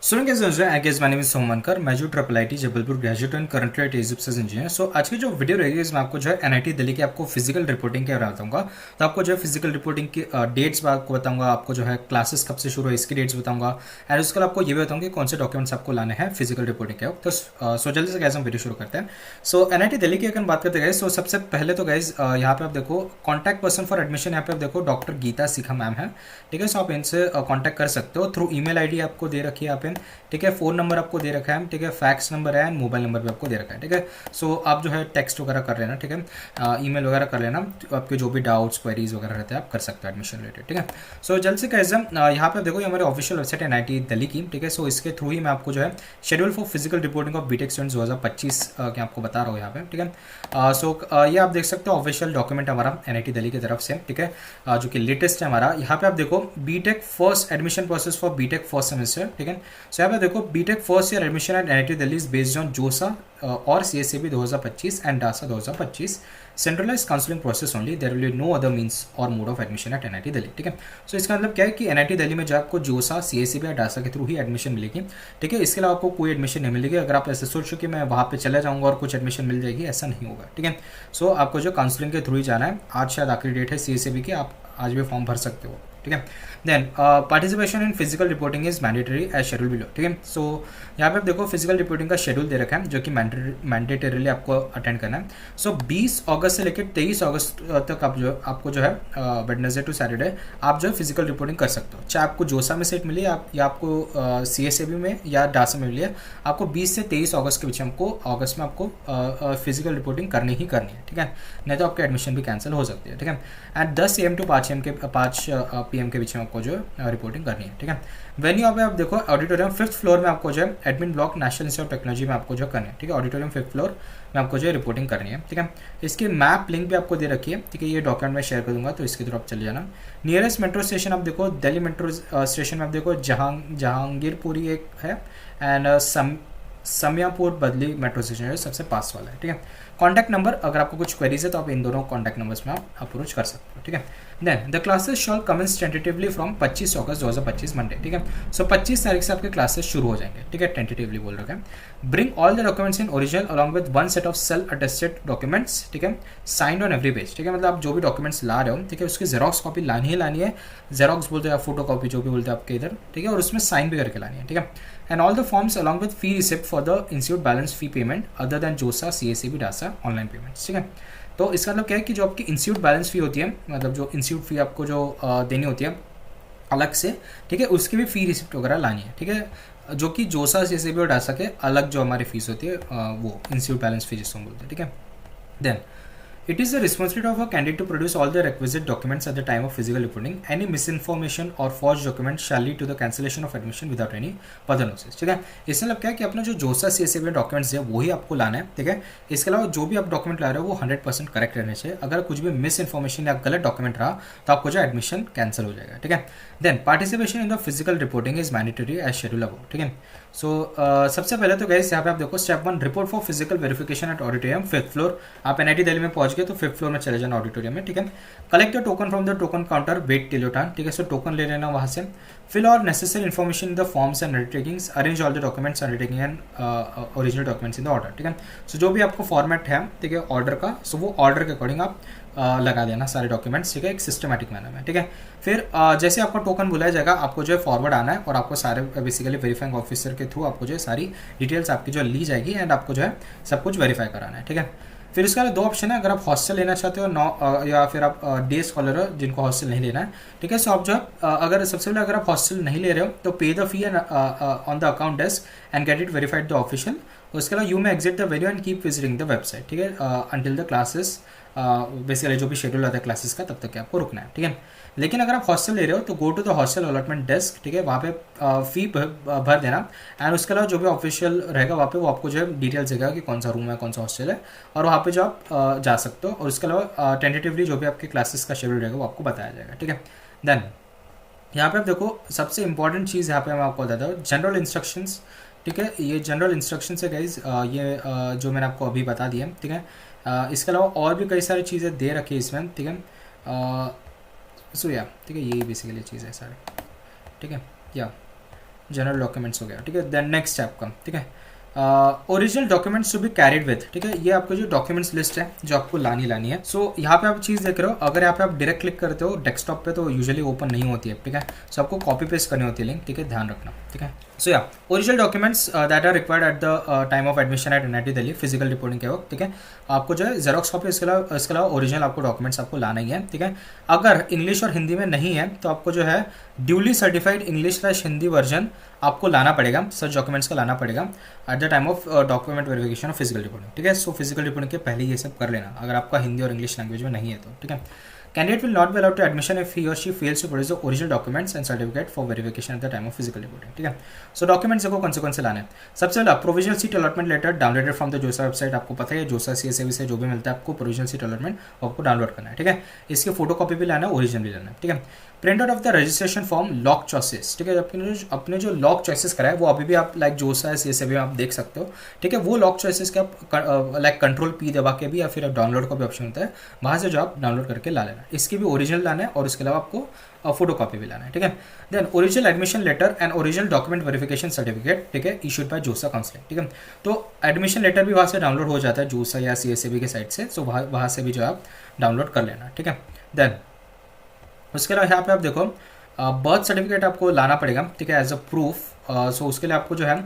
सुन के समझ रहे हैं आई माय नेम इज सोमनकर। मैं जो triple I T Jabalpur graduate and currently at एजिप्सिस इंजीनियर। सो आज की जो वीडियो रहेगी इसमें आपको जो है एनआईटी दिल्ली की आपको फिजिकल रिपोर्टिंग के बारे में बताऊंगा। तो आपको जो है फिजिकल रिपोर्टिंग की डेट्स आपको बताऊंगा, आपको जो है क्लासेस कब से शुरू है इसकी डेट्स बताऊंगा, एंड उसके बाद आपको ये भी बताऊंगा कि कौन से डॉक्यूमेंट्स आपको लाने हैं फिजिकल रिपोर्टिंग के वक्त। तो सो जल्दी से गैस हम वीडियो शुरू करते हैं। सो एनआईटी दिल्ली की अगर बात करते गए तो सबसे पहले तो गैस यहाँ पे आप देखो कॉन्टैक्ट पर्सन फॉर एडमिशन, यहाँ पे आप देखो डॉक्टर गीता सिखा मैम है। ठीक है, सो आप इनसे कॉन्टैक्ट कर सकते हो थ्रू ईमेल आईडी आपको दे रखी है यहाँ पे। ठीक है, फ़ोन नंबर आपको दे रखा है, ठीक है, फैक्स नंबर है एंड मोबाइल नंबर भी आपको दे रखा है। ठीक है, सो आप जो है टेक्स्ट वगैरह कर लेना, ठीक है, ईमेल वगैरह कर लेना, तो आपके जो भी डाउट्स क्वेरीज वगैरह रहते हैं आप कर सकते हो एडमिशन रिलेटेड। ठीक है, सो जल्द से कैसे यहाँ पे देखो ये हमारे ऑफिशियल वेबसाइट है एनआईटी दिल्ली की। ठीक है, सो इसके थ्रू ही मैं आपको जो है schedule for physical reporting of BTech students 2025 के आपको बता रहा हूँ यहाँ पे। ठीक है, सो ये आप देख सकते हो ऑफिशियल डॉक्यूमेंट हमारा एनआईटी दिल्ली की तरफ से। ठीक है, जो कि लेटेस्ट है हमारा। यहाँ पे आप देखो B Tech first admission process for B Tech first semester. ठीक है, सो यहाँ पे देखो B Tech first year admission at NIT Delhi is based on JoSAA और CSAB 2025 and DASA 2025 centralise counselling process only, there will be no other means और mode of admission at NIT Delhi. ठीक है, सो इसका मतलब क्या है कि एनआईटी दिल्ली में जो आपको जोसा सीएसएबी या डासा के थ्रू ही एडमिशन मिलेगी। ठीक है, इसके अलावा आपको कोई एडमिशन नहीं मिलेगी। अगर आप ऐसे सोचो कि मैं वहाँ पे चला जाऊँगा और कुछ एडमिशन मिल जाएगी, ऐसा नहीं होगा। ठीक है, सो आपको जो काउंसलिंग के थ्रू ही जाना है। आज शायद आखिरी डेट है सीएसएबी की, आप आज भी फॉर्म भर सकते हो। ठीक है, then participation in physical reporting is mandatory as schedule below. ठीक है, सो यहाँ पे आप देखो फिजिकल रिपोर्टिंग का शेड्यूल दे रखा है जो कि मैंडेटरीली आपको अटेंड करना है। सो 20 अगस्त से लेकर 23 अगस्त तक आप जो आपको जो है वेडनेसडे टू सैटरडे आप जो है फिजिकल रिपोर्टिंग कर सकते हो, चाहे आपको जोसा में सीट मिली या आपको सीएसएबी में या डासा में मिली है। आपको 20 से 23 अगस्त के बीच आपको अगस्त में आपको फिजिकल रिपोर्टिंग करनी ही करनी है। ठीक है, नहीं तो आपकी एडमिशन भी कैंसिल हो सकती है। ठीक है, एट 10 AM टू 5 PM के बीच में आपको जो रिपोर्टिंग करनी है। ठीक है, वेन्यू पे आप देखो ऑडिटोरियम 5th फ्लोर में आपको जो है admin block national institute of technology में आपको जो करना है। ठीक है, ऑडिटोरियम 5th फ्लोर में आपको जो है रिपोर्टिंग करनी है। ठीक है, इसकी मैप लिंक भी आपको दे रखी है। ठीक है, ये डॉक्यूमेंट मैं शेयर कर दूंगा तो इसके थ्रू आप चले जाना। नियरेस्ट मेट्रो स्टेशन आप देखो दिल्ली मेट्रो स्टेशन में आप देखो जहांगीरपुरी एक है एंड समियापुर बदली मेट्रो स्टेशन है सबसे पास वाला है। ठीक है, कॉन्टैक्ट नंबर अगर आपको कुछ क्वेरीज है तो आप इन दोनों कॉन्टैक्ट नंबर्स में आप अप्रोच कर सकते हो। ठीक है, then the classes shall commence tentatively from 25 August 2025 Monday. ठीक है, सो 25 तारीख से आपके क्लासेस शुरू हो जाएंगे। ठीक है, टेंटेटिवली बोल रखा है। Bring all the documents in original along with one set of self attested documents. ठीक है, साइंड ऑन एवरी पेज। ठीक है, मतलब आप जो भी डॉक्यूमेंट्स ला रहे हो, ठीक है, उसकी जेरोक्स कॉपी लानी ही लानी है। जेरोक्स बोलते हैं, फोटो कॉपी जो भी बोलते हैं आपके इधर। ठीक है, और उसमें साइन भी करके लानी है। ठीक है, and all the forms along with fee receipt for the institute balance fee payment other than जोसा सीएसएबी डासा ऑनलाइन पेमेंट्स। ठीक है, तो इसका मतलब क्या है कि जो आपकी इंस्टीट्यूट बैलेंस फी होती है, मतलब जो इंस्टीट्यूट फी आपको जो देनी होती है अलग से, ठीक है, उसकी भी फी रिसिप्ट वगैरह लानी है। ठीक है, जो कि जोसा सीएसएबी और डासा के अलग जो हमारी फीस होती है वो इंस्टीट्यूट बैलेंस फी जिसको हम बोलते हैं। ठीक है, then it is the responsibility of a candidate to produce all the requisite documents at the time of physical reporting. Any misinformation or forged document shall lead to the cancellation of admission without any further notice. ठीक है, इससे मतलब क्या है कि अपना जो जोसा सीएसएबी डॉक्यूमेंट्स है वही आपको लाना है। ठीक है, इसके अलावा जो भी आप डॉक्यूमेंट ला रहे हो वो 100% करेक्ट रहने चाहिए। अगर कुछ भी मिस इन्फॉर्मेशन या गलत डॉक्यूमेंट रहा तो आपको जो एडमिशन कैंसिल हो जाएगा। ठीक है, then participation in the physical reporting is mandatory as schedule above. ठीक है, सो सबसे पहले तो गाइस यहाँ पे आप देखो step 1 report for physical verification eight auditorium 5th floor. आप एनआईटी दिल्ली में पहुंच गए तो 5th फ्लोर में चले जाना ऑडिटोरियम में। ठीक है, collect the token from the token counter, wait till your turn. ठीक है, सो टोकन ले लेना वहाँ से। फिल और necessary information in the forms and undertakings, arrange all the documents undertaking and original documents in the order. ठीक है, सो जो भी आपको फॉर्मेट है, ठीक है, ऑर्डर का, सो वो ऑर्डर के अकॉर्डिंग आप लगा देना सारे डॉक्यूमेंट्स। ठीक है, एक सिस्टमैटिक मैनर में। ठीक है, फिर जैसे आपको टोकन बुलाया जाएगा आपको जो है फॉरवर्ड आना है और आपको सारे बेसिकली वेरीफाइंग ऑफिसर के थ्रू आपको जो है सारी डिटेल्स आपकी जो ली जाएगी एंड आपको जो है सब कुछ वेरीफाई कराना है। ठीक है, फिर उसके बाद 2 ऑप्शन है, अगर आप हॉस्टल लेना चाहते हो या फिर आप डे स्कॉलर हो जिनको हॉस्टल नहीं लेना है। ठीक है, सो आप जो अगर सबसे पहले अगर आप हॉस्टल नहीं ले रहे हो तो पे the fee on the account desk and get it verified the official. उसके अलावा यू में exit the venue and keep visiting the website. ठीक है, अंटिल द क्लासेस बेसिकली जो भी शेड्यूल आता है क्लासेस का तब तक आपको रुकना है। ठीक है, लेकिन अगर आप हॉस्टल ले रहे हो तो go to the hostel allotment desk. ठीक है, वहाँ पे फी भर देना एंड उसके अलावा जो भी ऑफिशियल रहेगा वहाँ पे वो आपको जो है डिटेल्स देगा कि कौन सा रूम है कौन सा हॉस्टल है और वहाँ पे जो आप जा सकते हो। और उसके अलावा टेंटेटिवली जो भी आपके क्लासेस का शेड्यूल रहेगा वो आपको बताया जाएगा। ठीक है, देन यहाँ पे आप देखो सबसे इंपॉर्टेंट चीज़ यहाँ पे मैं आपको बताता हूँ जनरल इंस्ट्रक्शंस। ठीक है, ये जनरल इंस्ट्रक्शन है गाइज, ये जो मैंने आपको अभी बता दिया। ठीक है, इसके अलावा और भी कई सारी चीज़ें दे रखी है इसमें। ठीक है, सो या ठीक है, यही बेसिकली चीज़ है सारे। ठीक है, या जनरल डॉक्यूमेंट्स हो गया, ठीक है। देन नेक्स्ट है आपका, ठीक है, original documents to be carried with, ठीक है। ये आपको जो डॉक्यूमेंट्स लिस्ट है जो आपको लानी है। सो यहाँ पे आप चीज़ देख रहे हो, अगर यहाँ पे आप डायरेक्ट क्लिक करते हो डेस्कटॉप पे तो यूजुअली ओपन नहीं होती है, ठीक है। सो आपको कॉपी पेस्ट करनी होती है लिंक, ठीक है, ध्यान रखना, ठीक है। सो या original documents that are required at the time of admission at NIT Delhi physical reporting के वक्त, ठीक है। आपको जो है जेरोक्स कॉपी, इसके अलावा ओरिजिनल आपको डॉक्यूमेंट्स आपको लाना ही है, ठीक है। अगर इंग्लिश और हिंदी में नहीं है तो आपको जो है ड्यूली सर्टिफाइड इंग्लिश/हिंदी वर्जन आपको लाना पड़ेगा, सच डॉक्यूमेंट्स का लाना पड़ेगा eight the time of document verification of physical reporting, ठीक है। सो फिजिकल रिपोर्टिंग के पहले ये सब कर लेना अगर आपका हिंदी और इंग्लिश लैंग्वेज में नहीं है तो, ठीक है। Candidate will not be allowed to admission if he or she fails to produce the original documents and certificate for verification at the time of physical reporting, ठीक है। सो डॉक्यूमेंट्स देखो कौन से लाने हैं। सबसे पहला provisional seat allotment letter downloaded from the JoSAA website, आपको पता है जोसा CSAB से जो भी मिलता है आपको प्रोविजनल सीट अलॉटमेंट आपको डाउनलोड करना है, ठीक है। इसकी फोटो कॉपी भी लाना है, ओरिजिनल भी लाना है, ठीक है। Print out of the registration form lock choices, ठीक है। अपने जो लॉक चॉइसेस कराए वो अभी भी आप लाइक जोसा है CSAB में आप देख सकते हो, ठीक है। वो लॉक चॉइसेस के आप लाइक कंट्रोल P दबा के भी या फिर डाउनलोड का भी ऑप्शन होता है, वहाँ से जो आप डाउनलोड करके ला लेना। इसकी भी ओरिजिनल लाना है और उसके अलावा आपको फोटो कॉपी भी लाना है, ठीक है। Then original admission letter and original document verification certificate, ठीक है, इशूड बाय जोसा काउंसलिंग, ठीक है। तो एडमिशन लेटर भी वहाँ से डाउनलोड हो जाता है जोसा या CSAB के साइट से, सो वहाँ से भी जो आप डाउनलोड कर लेना, ठीक है। देन उसके अलावा यहाँ पे आप देखो बर्थ सर्टिफिकेट आपको लाना पड़ेगा, ठीक है, एज अ प्रूफ। सो उसके लिए आपको जो है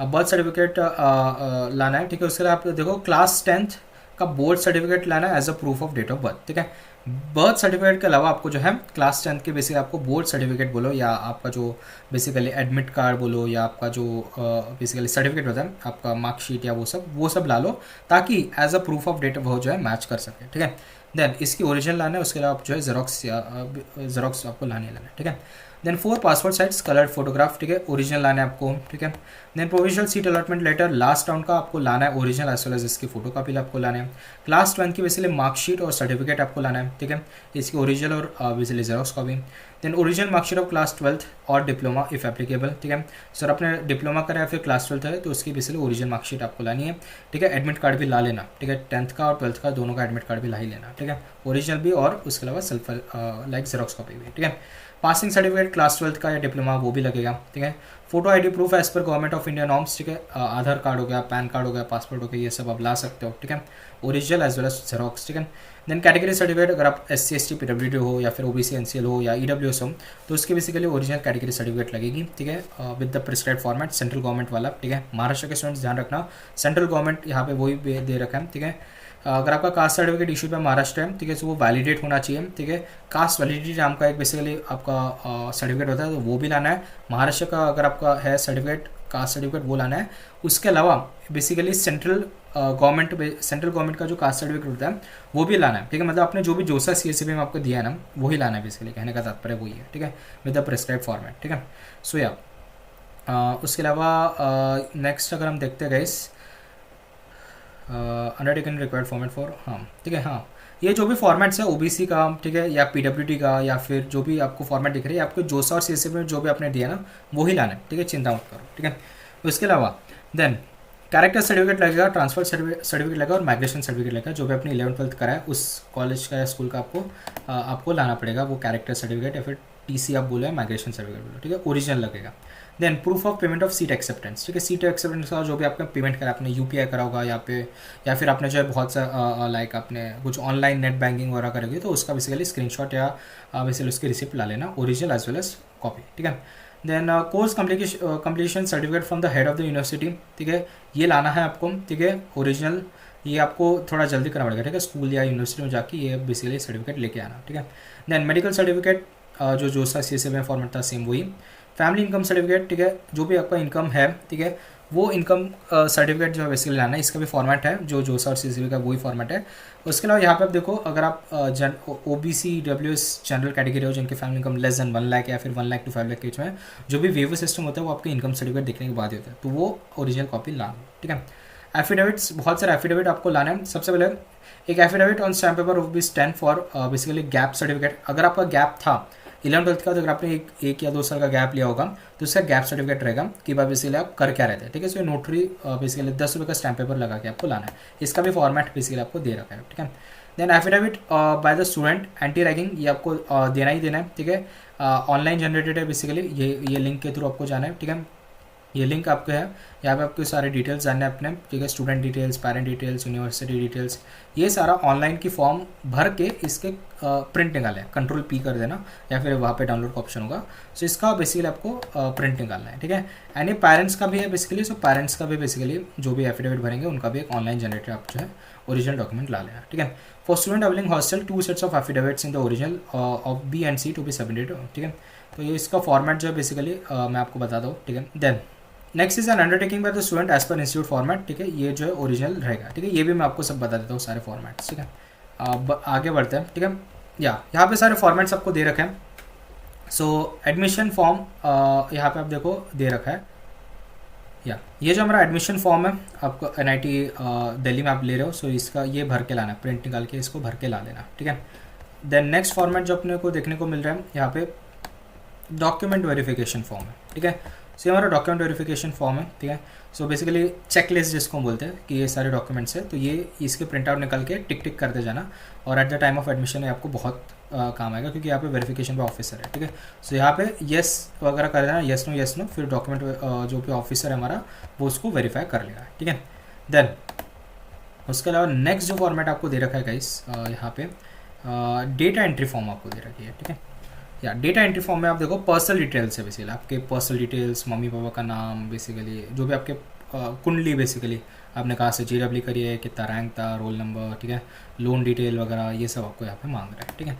बर्थ सर्टिफिकेट लाना है, ठीक है। उसके लिए आप देखो क्लास 10th का बोर्ड सर्टिफिकेट लाना है as a proof of date of birth, ठीक है। बर्थ सर्टिफिकेट के अलावा आपको जो है क्लास 10th के बेसिकली आपको बोर्ड सर्टिफिकेट बोलो या आपका जो बेसिकली एडमिट कार्ड बोलो या आपका जो बेसिकली सर्टिफिकेट होता है आपका मार्कशीट या वो सब ला लो ताकि as a proof of date of birth जो है मैच कर सके, ठीक है। देन इसकी ओरिजिनल लाना है, उसके अलावा आप जो है जेरोक्स आपको लाना है, ठीक है। Then 4 passport size coloured photograph, ठीक है, ओरिजिनल लाना है आपको, ठीक है। Then provisional seat allotment letter last round का आपको लाना है ओरिजिनल एज वेल एज इसकी फोटो कॉपी आपको लाना है। क्लास 12 की बेसिकली मार्कशीट और सर्टिफिकेट आपको लाना है, ठीक है, इसकी ओरिजिनल और basically xerox copy. Then original marksheet of class 12th और डिप्लोमा इफ एप्लीकेबल, ठीक है। सर आपने डिप्लोमा करा या फिर क्लास 12th है तो उसकी बेसिकली ओरिजिनल मार्कशीट आपको लानी है, ठीक है। एडमिट कार्ड भी ला लेना, ठीक है, 10th का और 12th का दोनों का एडमिट कार्ड भी ला ही लेना, ठीक है, ओरिजिनल भी और उसके अलावा सेल्फ लाइक जेरोक्स कॉपी भी, ठीक है। पासिंग सर्टिफिकेट क्लास 12th का या डिप्लोमा वो भी लगेगा, ठीक है। Photo ID proof as per Government of India norms, ठीक है, आधार कार्ड हो गया, पैन कार्ड हो गया, पासपोर्ट हो गया, ये सब आप ला सकते हो, ठीक है, original as well as xerox, ठीक है। देन कैटेगरी सर्टिफिकेट अगर आप SC ST PWD हो या फिर OBC NCL हो या EWS हो तो उसकी बेसिकली ओरिजिनल कैटेगरी सर्टिफिकेट लगेगी, ठीक है, with the prescribed format central government वाला, ठीक है। महाराष्ट्र के स्टूडेंट्स ध्यान रखना सेंट्रल गवर्नमेंट यहाँ पे वही दे रखा है, ठीक है। अगर आपका कास्ट सर्टिफिकेट इशू पे महाराष्ट्र है, ठीक है, सो वो वैलिडेट होना चाहिए, ठीक है। कास्ट वैलिडिटी नाम का एक बेसिकली आपका सर्टिफिकेट होता है तो वो भी लाना है। महाराष्ट्र का अगर आपका है सर्टिफिकेट कास्ट सर्टिफिकेट वो लाना है। उसके अलावा बेसिकली सेंट्रल गवर्नमेंट का जो कास्ट सर्टिफिकेट होता है वो भी लाना है, ठीक है। मतलब आपने जो भी जोसा CSAB में आपको दिया है ना वही लाना है, बेसिकली कहने का तात्पर्य वही है, ठीक है, विद द प्रिस्क्राइब फॉर्मेट, ठीक है। सो या उसके अलावा नेक्स्ट अगर हम देखते गए अंडरटेकन रिक्वायर्ड फॉर्मेट फॉर, हाँ ठीक है, हाँ ये जो भी फॉर्मेट्स है OBC का, ठीक है, या PWD का या फिर जो भी आपको फॉर्मेट दिख रही है आपको जोसा और CSAB में जो भी आपने दिया ना वही लाना है, ठीक है, चिंता मत करो, ठीक है। उसके अलावा देन कैरेक्टर सर्टिफिकेट लगेगा, ट्रांसफर सर्टिफिकेट लगेगा और माइग्रेशन सर्टिफिकेट लगेगा। जो भी अपनी 11th 12th करा है उस कॉलेज का या स्कूल का आपको लाना पड़ेगा वो कैरेक्टर सर्टिफिकेट या फिर TC आप बोलो या माइग्रेशन सर्टिफिकेट बोलो, ठीक है, ओरिजिनल लगेगा। Then proof of payment of seat acceptance, ठीक है, सीट एक्सेप्टेंस का जो भी आपका पेमेंट करा आपने UPI करा होगा या फिर आपने जो है बहुत सा लाइक आपने कुछ ऑनलाइन नेट बैंकिंग वगैरह करोगे तो उसका बेसिकली स्क्रीनशॉट या बेसिकली उसकी रिसिप्ट ला लेना, original as well as copy, ठीक है। Then course completion certificate from the head of the university, ठीक है, ये लाना है आपको, ठीक है, ओरिजिनल। ये आपको थोड़ा जल्दी करना पड़ेगा, ठीक है, स्कूल या यूनिवर्सिटी में जाके ये बेसिकली सर्टिफिकेट लेके आना, ठीक है। देन मेडिकल सर्टिफिकेट जो जोसा CSAB में फॉर्मेट था सेम वही। फैमिली इनकम सर्टिफिकेट, ठीक है, जो भी आपका इनकम है, ठीक है, वो इनकम सर्टिफिकेट जो है बेसिकली लाना है, इसका भी फॉर्मेट है जो जोसा और CSAB का वही फॉर्मेट है। उसके अलावा यहाँ पे आप देखो अगर आप OBC EWS जनरल कैटेगरी हो जिनकी family income less than 1 lakh या फिर 1 लाख to 5 लाख के बीच में जो भी वेवर सिस्टम होता है वो आपके इनकम सर्टिफिकेट देखने के बाद ही होता है, तो वो ओरिजिनल कॉपी लाना, ठीक है। एफिडेविट्स, बहुत सारे एफिडेविट आपको लाना है। सबसे पहले एक affidavit on stamp paper will be stand for basically gap certificate. अगर आपका गैप था 11th 12th का तो अगर आपने एक या 2 साल का गैप लिया होगा तो उसका गैप सर्टिफिकेट रहेगा कि भाई बेसिकली आप कर क्या रहते हैं, ठीक है। सो नोटरी बेसिकली 10 रुपये का स्टैम्प पेपर लगा के आपको लाना है, इसका भी फॉर्मेट बेसिकली आपको दे रखा है, ठीक है। Then affidavit by the student anti ragging, ये आपको देना ही देना है, ठीक है। ऑनलाइन जनरेटेड है बेसिकली, ये लिंक के थ्रू आपको जाना है, ठीक है। ये लिंक आपको है, यहाँ पे आपको सारे डिटेल्स जानने हैं अपने, ठीक है। Student details, parent details, university details, ये सारा ऑनलाइन की फॉर्म भर के इसके प्रिंट निकालें, कंट्रोल पी कर देना या फिर वहाँ पे डाउनलोड का ऑप्शन होगा। सो इसका बेसिकली आपको प्रिंट निकालना है, ठीक है। एंड ये पेरेंट्स का भी है बेसिकली, सो पेरेंट्स का भी बेसिकली जो भी एफिडेविट भरेंगे उनका भी एक ऑनलाइन जनरेटेड आप जो है ओरिजिनल डॉक्यूमेंट ला लेना, ठीक है। For student availing hostel 2 sets of affidavits in the original of B and C to be submitted, ठीक है। तो ये इसका फॉर्मेट जो है बेसिकली मैं आपको बता दूँ, ठीक है। Then next is an undertaking by the student as per institute format, ठीक है। ये जो है ओरिजिनल रहेगा, ठीक है। ये भी मैं आपको सब बता देता हूँ सारे फॉर्मेट्स, ठीक है। आगे बढ़ते हैं, ठीक है। यहाँ पे सारे फॉर्मेट्स आपको दे रखे हैं। सो एडमिशन फॉर्म यहाँ पे आप देखो दे रखा है, ये जो हमारा एडमिशन फॉर्म है आपको NIT दिल्ली में आप ले रहे हो, सो इसका ये भर के लाना है, प्रिंट निकाल के इसको भर के ला लेना, ठीक है। देन नेक्स्ट फॉर्मेट जो अपने को देखने को मिल रहा है यहाँ पे डॉक्यूमेंट वेरिफिकेशन फॉर्म है, ठीक है। सो ये हमारा डॉक्यूमेंट वेरिफिकेशन फॉर्म है, ठीक है। सो बेसिकली चेकलिस्ट जिसको हम बोलते हैं कि ये सारे डॉक्यूमेंट्स है, तो ये इसके प्रिंट आउट निकल के टिक टिक करते जाना, और eight the time of admission ये आपको बहुत काम आएगा, क्योंकि यहाँ पे वेरिफिकेशन पे ऑफिसर है, ठीक है। सो यहाँ पे येस वगैरह कर देना, येस नो, फिर डॉक्यूमेंट जो भी ऑफिसर है हमारा वो उसको वेरीफाई कर लेगा, ठीक है। देन उसके अलावा नेक्स्ट जो फॉर्मेट आपको दे रखा है गाइस, यहाँ पे डेटा एंट्री फॉर्म आपको दे रखी है, ठीक है। या डेटा एंट्री फॉर्म में आप देखो पर्सनल डिटेल्स है बेसिकली, आपके पर्सनल डिटेल्स, मम्मी पापा का नाम, बेसिकली जो भी आपके कुंडली, बेसिकली आपने कहाँ से JEE करी है, कितना रैंक था, रोल नंबर, ठीक है, लोन डिटेल वगैरह, ये सब आपको यहाँ पे मांग रहा है, ठीक है।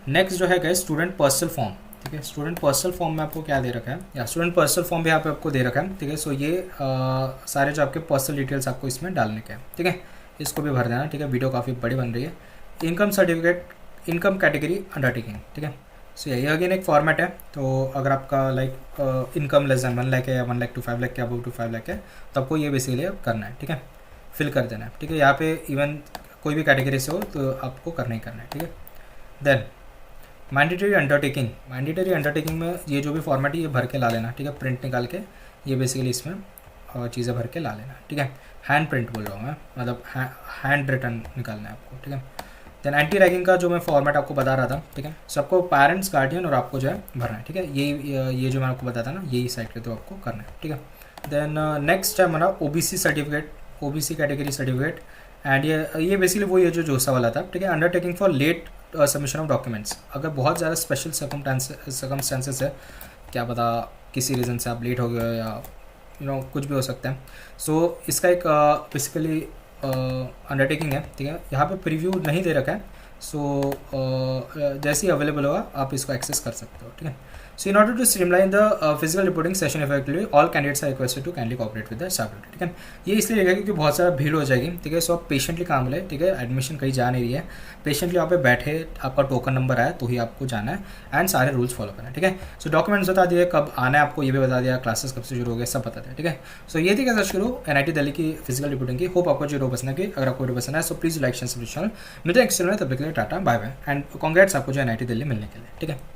नेक्स्ट जो है गाइस स्टूडेंट पर्सनल फॉर्म, ठीक है। स्टूडेंट पर्सनल फॉर्म में आपको क्या दे रखा है, या स्टूडेंट पर्सनल फॉर्म भी यहाँ पे आपको दे रखा है, ठीक है। सो ये सारे जो आपके पर्सनल डिटेल्स आपको इसमें डालने के हैं, ठीक है। इसको भी भर देना, ठीक है। वीडियो काफ़ी बड़ी बन रही है। Income certificate, income category undertaking, ठीक है। सो ये अगेन एक फॉर्मेट है, तो अगर आपका like income less than 1 lakh है, या 1 लाख टू 5 लाख के अबव टू 5 लाख है, तो आपको ये बेसिकली करना है, ठीक है, फिल कर देना है, ठीक है। यहाँ पे इवन कोई भी कैटेगरी से हो तो आपको करना ही करना है, ठीक है। देन मैंडेटरी अंडरटेकिंग में ये जो भी फॉर्मेट है ये भर के ला लेना, ठीक है, प्रिंट निकाल के ये बेसिकली इसमें चीज़ें भर के ला लेना, ठीक है। हैंड प्रिंट बोल रहा हूँ मैं, मतलब हैंड रिटन निकालना है आपको, ठीक है। देन एंटी रैगिंग का जो मैं फॉर्मेट आपको बता रहा था, ठीक है। सबको पेरेंट्स, गार्डियन और आपको जो है भरना है, ठीक है। ये जो मैं आपको बताता ना, यही साइड के तो आपको करना है, ठीक है। देन नेक्स्ट है हमारा OBC certificate, OBC category certificate, and ये बेसिकली वही है जो जोसा वाला था, ठीक है। Undertaking for late submission of documents, अगर बहुत ज़्यादा स्पेशल सर्कमस्टेंसेस है, क्या पता किसी रीज़न से आप लेट हो गए हो, या कुछ भी हो सकता है। सो इसका एक बेसिकली अंडरटेकिंग है, ठीक है। यहाँ पे प्रीव्यू नहीं दे रखा है, सो जैसे ही अवेलेबल होगा आप इसको एक्सेस कर सकते हो, ठीक है। So in order to streamline the physical reporting session effectively all candidates are requested to kindly cooperate with the staff, ठीक है। ये इसलिए रहेगा क्योंकि बहुत सारा भीड़ हो जाएगी, ठीक है। सो आप पेशेंटली काम लें, ठीक है। एडमिशन कहीं जा नहीं रही है, पेशेंटली यहाँ पे बैठे, आपका टोकन नंबर आया तो ही आपको जाना है, एंड सारे रूल्स फॉलो करना है, ठीक है। सो डॉक्यूमेंट्स बता दिए, कब आना है आपको ये भी बता दिया, क्लासेस कब से शुरू हो गए सब बता दिया, ठीक है। सो ये थी कैसे शुरू NIT दिल्ली की फिजिकल रिपोर्टिंग की। होप आपको जो वीडियो पसंद है, अगर आपको वीडियो पसंद है so please like share subscribe channel. मिलते हैं नेक्स्ट वीडियो में, तब तक के लिए tata bye bye, and congrats आपको जो NIT दिल्ली मिलने के लिए, ठीक है।